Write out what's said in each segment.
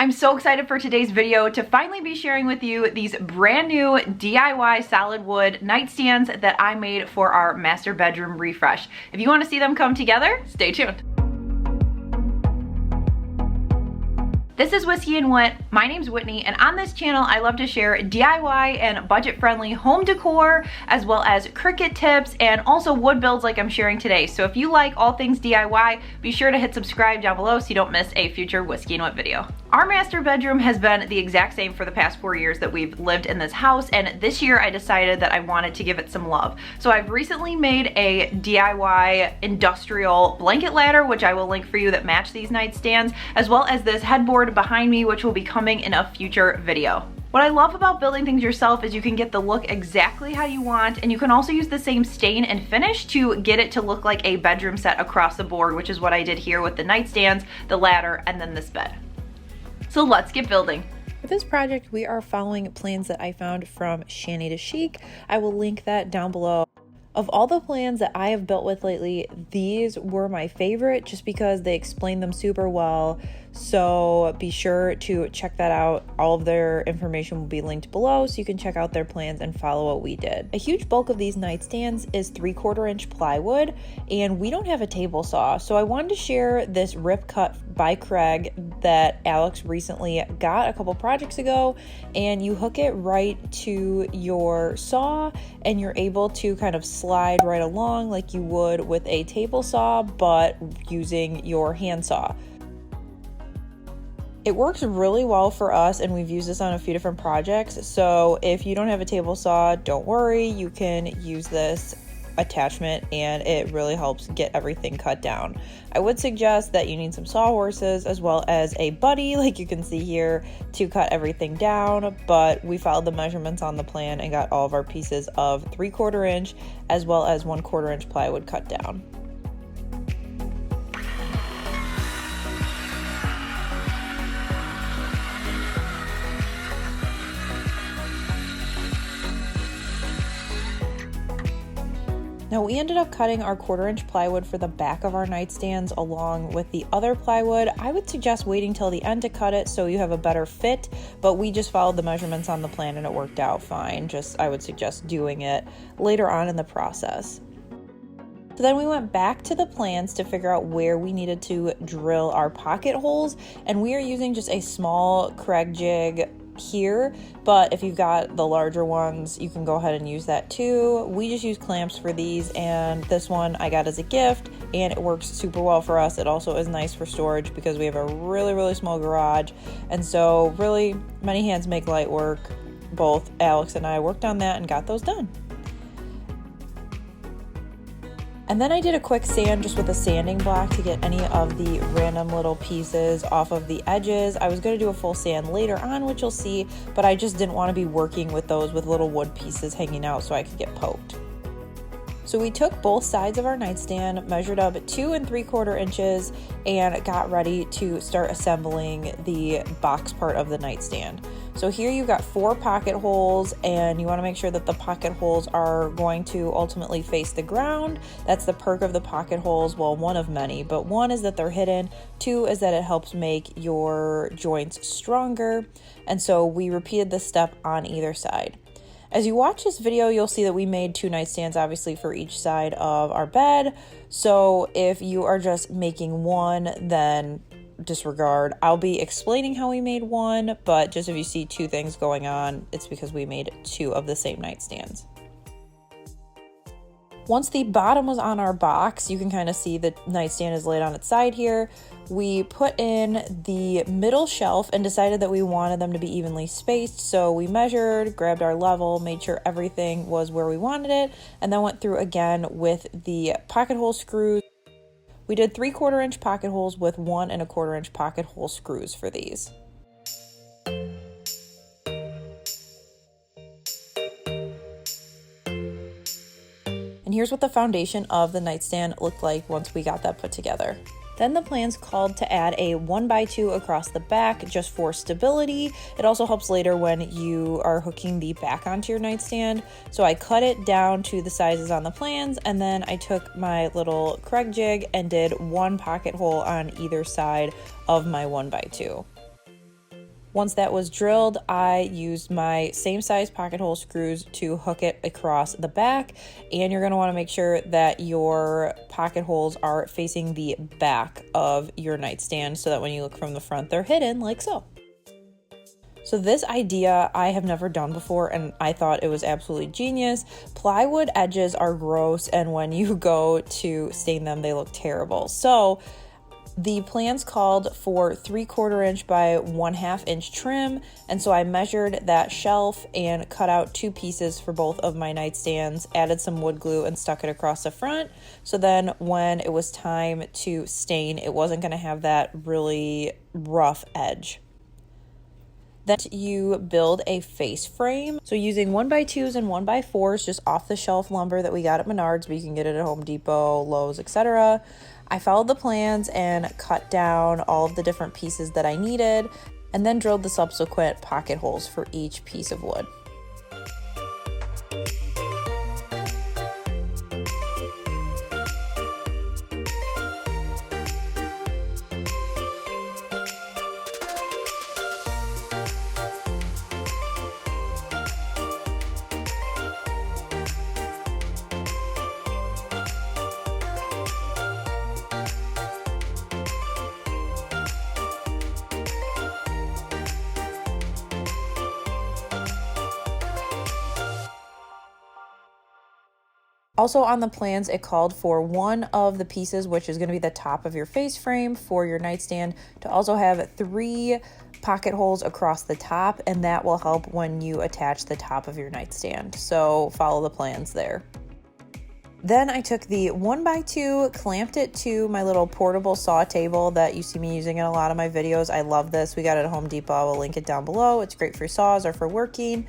I'm so excited for today's video to finally be sharing with you these brand new DIY solid wood nightstands that I made for our master bedroom refresh. If you want to see them come together, stay tuned. This is Whiskey and Whit. My name's Whitney, and on this channel I love to share DIY and budget-friendly home decor, as well as Cricut tips and also wood builds like I'm sharing today. So if you like all things DIY, be sure to hit subscribe down below so you don't miss a future Whiskey and Whit video. Our master bedroom has been the exact same for the past 4 years that we've lived in this house, and this year I decided that I wanted to give it some love. So I've recently made a DIY industrial blanket ladder, which I will link for you, that match these nightstands, as well as this headboard behind me, which will be coming in a future video. What I love about building things yourself is you can get the look exactly how you want, and you can also use the same stain and finish to get it to look like a bedroom set across the board, which is what I did here with the nightstands, the ladder, and then this bed. So let's get building. For this project, we are following plans that I found from Shanty to Chic. I will link that down below. Of all the plans that I have built with lately, these were my favorite just because they explain them super well. So be sure to check that out. All of their information will be linked below so you can check out their plans and follow what we did. A huge bulk of these nightstands is 3/4 inch plywood, and we don't have a table saw. So I wanted to share this rip cut by Craig that Alex recently got a couple projects ago, and you hook it right to your saw and you're able to kind of slide right along like you would with a table saw, but using your hand saw. It works really well for us, and we've used this on a few different projects. So if you don't have a table saw, don't worry, you can use this attachment and it really helps get everything cut down. I would suggest that you need some sawhorses as well as a buddy, like you can see here, to cut everything down, but we followed the measurements on the plan and got all of our pieces of 3/4 inch as well as 1/4 inch plywood cut down. Now we ended up cutting our 1/4 inch plywood for the back of our nightstands along with the other plywood. I would suggest waiting till the end to cut it so you have a better fit, but we just followed the measurements on the plan and it worked out fine. I would suggest doing it later on in the process. So then we went back to the plans to figure out where we needed to drill our pocket holes, and we are using just a small Craig jig here, but if you've got the larger ones, you can go ahead and use that too. We just use clamps for these, and this one I got as a gift and it works super well for us. It also is nice for storage because we have a really small garage, and so really many hands make light work. Both Alex and I worked on that and got those done. And then I did a quick sand just with a sanding block to get any of the random little pieces off of the edges. I was going to do a full sand later on, which you'll see, but I just didn't want to be working with those with little wood pieces hanging out so I could get poked. So we took both sides of our nightstand, measured up 2 3/4 inches, and got ready to start assembling the box part of the nightstand. So here you've got 4 pocket holes, and you want to make sure that the pocket holes are going to ultimately face the ground. That's the perk of the pocket holes. Well, one of many, but one is that they're hidden. 2 is that it helps make your joints stronger. And so we repeated this step on either side. As you watch this video, you'll see that we made 2 nightstands, obviously, for each side of our bed. So if you are just making one, then disregard. I'll be explaining how we made one, but just if you see 2 things going on, it's because we made 2 of the same nightstands. Once the bottom was on our box, you can kind of see the nightstand is laid on its side here. We put in the middle shelf and decided that we wanted them to be evenly spaced. So we measured, grabbed our level, made sure everything was where we wanted it, and then went through again with the pocket hole screws. We did 3/4 inch pocket holes with 1 1/4 inch pocket hole screws for these. And here's what the foundation of the nightstand looked like once we got that put together. Then the plans called to add a 1x2 across the back just for stability. It also helps later when you are hooking the back onto your nightstand. So I cut it down to the sizes on the plans, and then I took my little Craig jig and did 1 pocket hole on either side of my 1x2. Once that was drilled, I used my same size pocket hole screws to hook it across the back. And you're going to want to make sure that your pocket holes are facing the back of your nightstand so that when you look from the front, they're hidden like so. So this idea I have never done before, and I thought it was absolutely genius. Plywood edges are gross, and when you go to stain them, they look terrible. So the plans called for 3/4 inch by 1/2 inch trim, and so I measured that shelf and cut out 2 pieces for both of my nightstands, added some wood glue and stuck it across the front. So then when it was time to stain, it wasn't going to have that really rough edge. Then you build a face frame. So using 1x2s and 1x4s, just off the shelf lumber that we got at Menards, but you can get it at Home Depot, Lowe's, etc. I followed the plans and cut down all of the different pieces that I needed, and then drilled the subsequent pocket holes for each piece of wood. Also on the plans, it called for one of the pieces, which is going to be the top of your face frame for your nightstand, to also have 3 pocket holes across the top, and that will help when you attach the top of your nightstand. So follow the plans there. Then I took the 1x2, clamped it to my little portable saw table that you see me using in a lot of my videos. I love this. We got it at Home Depot. I will link it down below. It's great for saws or for working.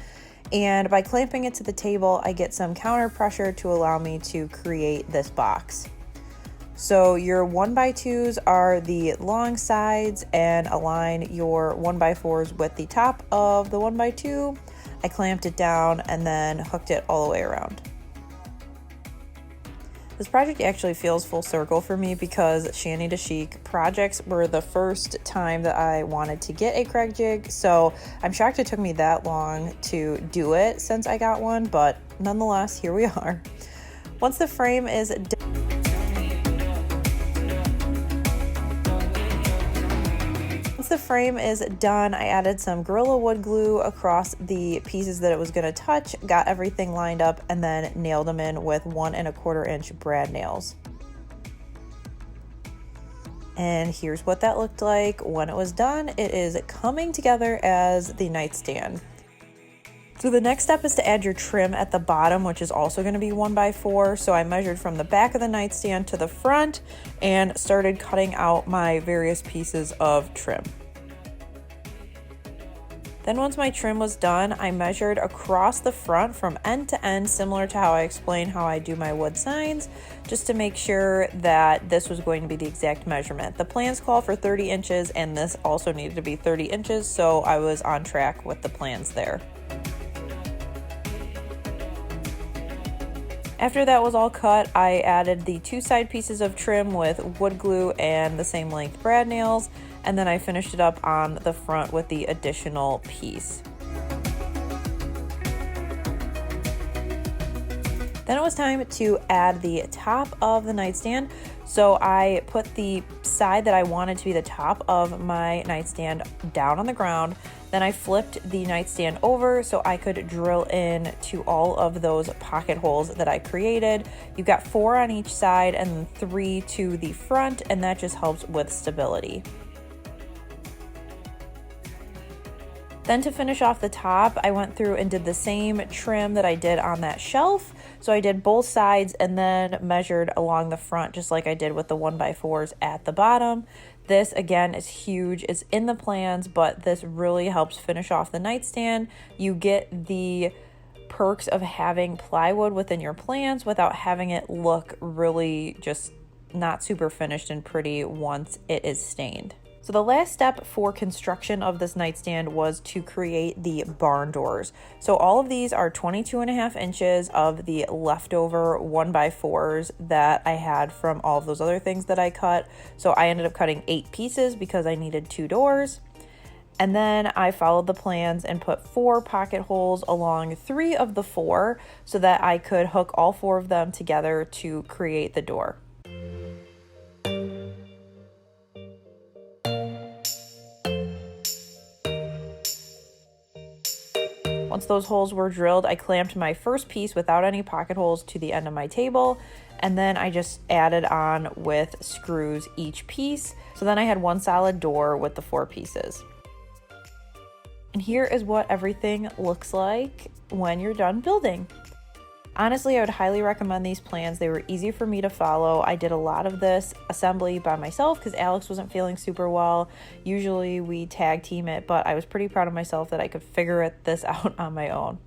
And by clamping it to the table, I get some counter pressure to allow me to create this box. So your 1x2s are the long sides, and align your 1x4s with the top of the 1x2. I clamped it down and then hooked it all the way around. This project actually feels full circle for me because Shanty to Chic projects were the first time that I wanted to get a Craig jig, so I'm shocked it took me that long to do it since I got one, but nonetheless, here we are. Once the frame is done, I added some Gorilla Wood glue across the pieces that it was going to touch, got everything lined up, and then nailed them in with 1 1/4 inch brad nails. And here's what that looked like when it was done. It is coming together as the nightstand. So the next step is to add your trim at the bottom, which is also going to be 1x4. So I measured from the back of the nightstand to the front and started cutting out my various pieces of trim. Then once my trim was done, I measured across the front from end to end, similar to how I explained how I do my wood signs, just to make sure that this was going to be the exact measurement. The plans call for 30 inches, and this also needed to be 30 inches, so I was on track with the plans there. After that was all cut, I added the 2 side pieces of trim with wood glue and the same length brad nails, and then I finished it up on the front with the additional piece. Then it was time to add the top of the nightstand. So I put the side that I wanted to be the top of my nightstand down on the ground. Then I flipped the nightstand over so I could drill in to all of those pocket holes that I created. You've got 4 on each side and then 3 to the front, and that just helps with stability. Then to finish off the top, I went through and did the same trim that I did on that shelf. So I did both sides and then measured along the front, just like I did with the 1x4s at the bottom. This again is huge. It's in the plans, but this really helps finish off the nightstand. You get the perks of having plywood within your plans without having it look really just not super finished and pretty once it is stained. So the last step for construction of this nightstand was to create the barn doors. So all of these are 22.5 inches of the leftover 1x4s that I had from all of those other things that I cut. So I ended up cutting 8 pieces because I needed 2 doors. And then I followed the plans and put 4 pocket holes along 3 of the 4 so that I could hook all 4 of them together to create the door. Once those holes were drilled, I clamped my first piece without any pocket holes to the end of my table, and then I just added on with screws each piece. So then I had one solid door with the 4 pieces. And here is what everything looks like when you're done building. Honestly, I would highly recommend these plans. They were easy for me to follow. I did a lot of this assembly by myself because Alex wasn't feeling super well. Usually we tag team it, but I was pretty proud of myself that I could figure this out on my own.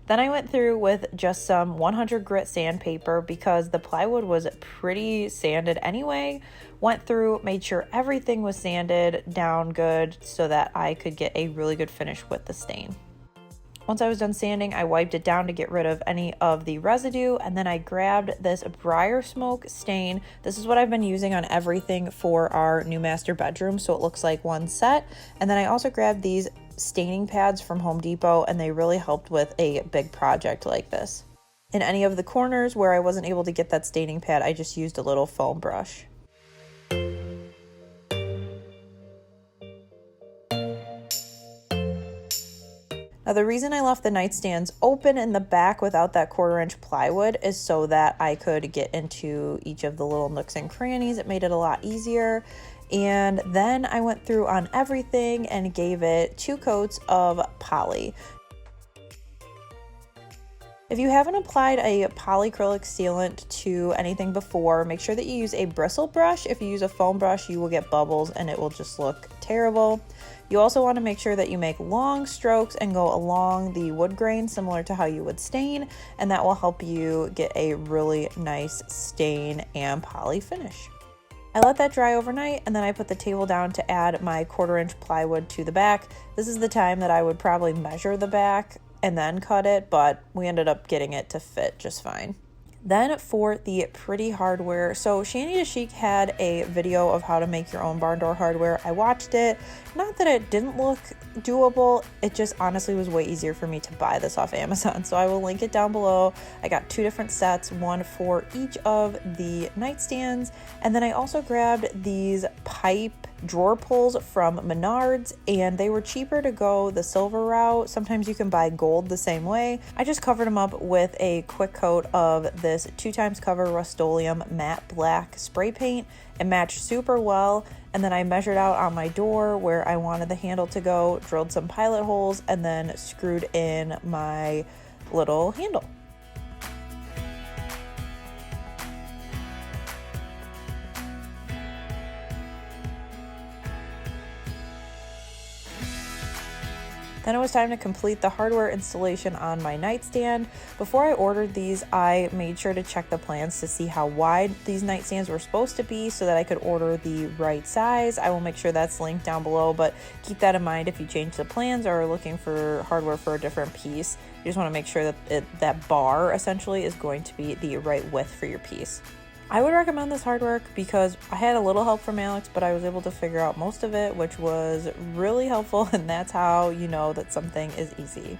Then I went through with just some 100 grit sandpaper because the plywood was pretty sanded anyway. Went through, made sure everything was sanded down good so that I could get a really good finish with the stain. Once I was done sanding, I wiped it down to get rid of any of the residue, and then I grabbed this briar smoke stain. This is what I've been using on everything for our new master bedroom, so it looks like one set. And then I also grabbed these staining pads from Home Depot, and they really helped with a big project like this. In any of the corners where I wasn't able to get that staining pad, I just used a little foam brush. Now the reason I left the nightstands open in the back without that 1/4-inch plywood is so that I could get into each of the little nooks and crannies. It made it a lot easier. And then I went through on everything and gave it 2 coats of poly. If you haven't applied a polyacrylic sealant to anything before, make sure that you use a bristle brush. If you use a foam brush, you will get bubbles and it will just look terrible. You also want to make sure that you make long strokes and go along the wood grain similar to how you would stain, and that will help you get a really nice stain and poly finish. I let that dry overnight, and then I put the table down to add my 1/4-inch plywood to the back. This is the time that I would probably measure the back and then cut it, but we ended up getting it to fit just fine. Then for the pretty hardware, so Shanty to Chic had a video of how to make your own barn door hardware. I watched it. Not that it didn't look doable, it just honestly was way easier for me to buy this off Amazon, so I will link it down below. I got 2 different sets, one for each of the nightstands, and then I also grabbed these pipe drawer pulls from Menards, and they were cheaper to go the silver route. Sometimes you can buy gold the same way. I just covered them up with a quick coat of this 2x cover Rust-Oleum matte black spray paint. It matched super well, and then I measured out on my door where I wanted the handle to go, drilled some pilot holes, and then screwed in my little handle. Then it was time to complete the hardware installation on my nightstand. Before I ordered these, I made sure to check the plans to see how wide these nightstands were supposed to be so that I could order the right size. I will make sure that's linked down below, but keep that in mind if you change the plans or are looking for hardware for a different piece. You just want to make sure that that bar essentially is going to be the right width for your piece. I would recommend this hard work because I had a little help from Alex, but I was able to figure out most of it, which was really helpful, and that's how you know that something is easy.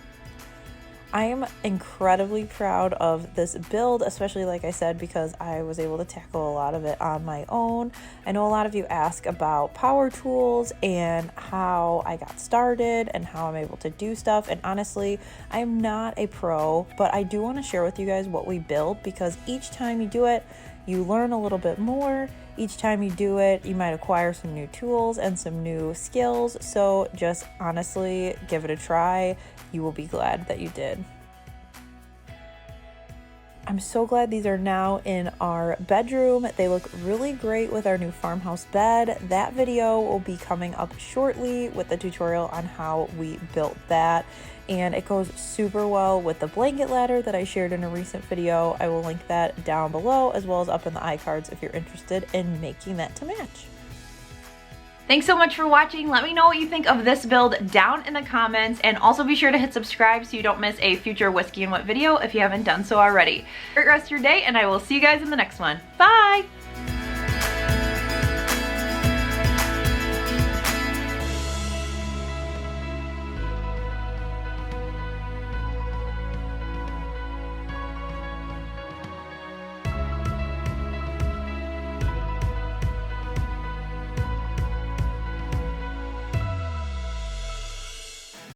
I am incredibly proud of this build, especially like I said, because I was able to tackle a lot of it on my own. I know a lot of you ask about power tools and how I got started and how I'm able to do stuff, and honestly, I'm not a pro, but I do want to share with you guys what we build because each time you do it, you learn a little bit more. Each time you do it, you might acquire some new tools and some new skills. So just honestly, give it a try. You will be glad that you did. I'm so glad these are now in our bedroom. They look really great with our new farmhouse bed. That video will be coming up shortly with the tutorial on how we built that. And it goes super well with the blanket ladder that I shared in a recent video. I will link that down below as well as up in the iCards if you're interested in making that to match. Thanks so much for watching. Let me know what you think of this build down in the comments, and also be sure to hit subscribe so you don't miss a future Whiskey and What video if you haven't done so already. Great rest of your day, and I will see you guys in the next one. Bye!